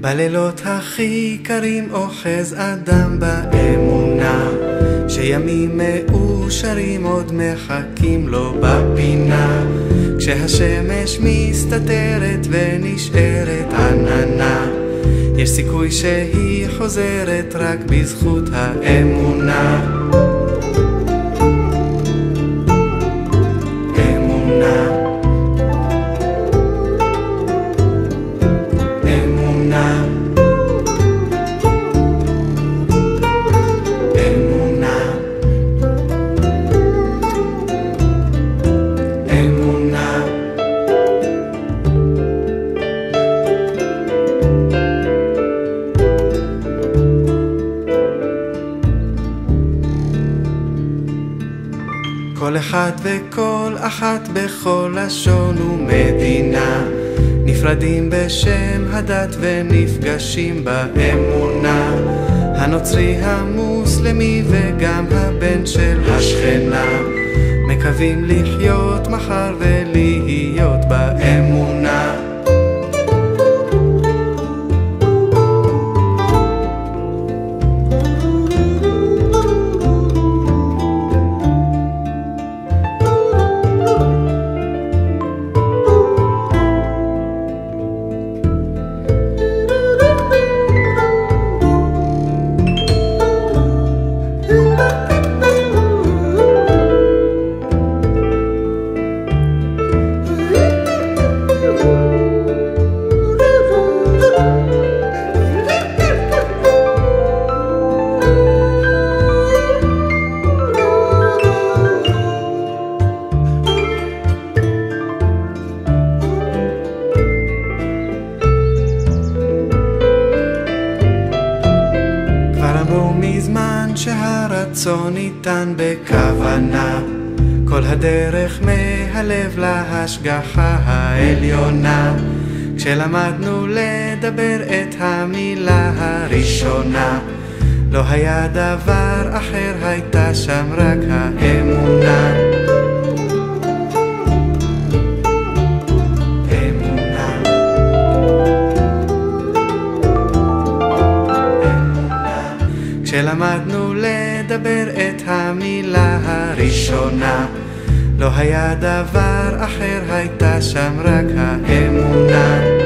בלילות הכי קרים אוחז אדם באמונה, שימים מאושרים עוד מחכים לו בפינה, כשהשמש מסתתרת ונשארת עננה, יש סיכוי שהיא חוזרת רק בזכות האמונה. כל אחד וכל אחת בכל לשון ומדינה, נפרדים בשם הדת ונפגשים באמונה, הנוצרי המוסלמי וגם הבן של השכנה, מקווים לחיות מחר ולהיות באמונה. מזמן שהרצון ניתן בכוונה, כל הדרך מהלב להשגחה העליונה, כשלמדנו לדבר את המילה הראשונה, לא היה דבר אחר, הייתה שם רק האמונה. כשלמדנו לדבר את המילה הראשונה, לא היה דבר אחר, הייתה שם רק האמונה.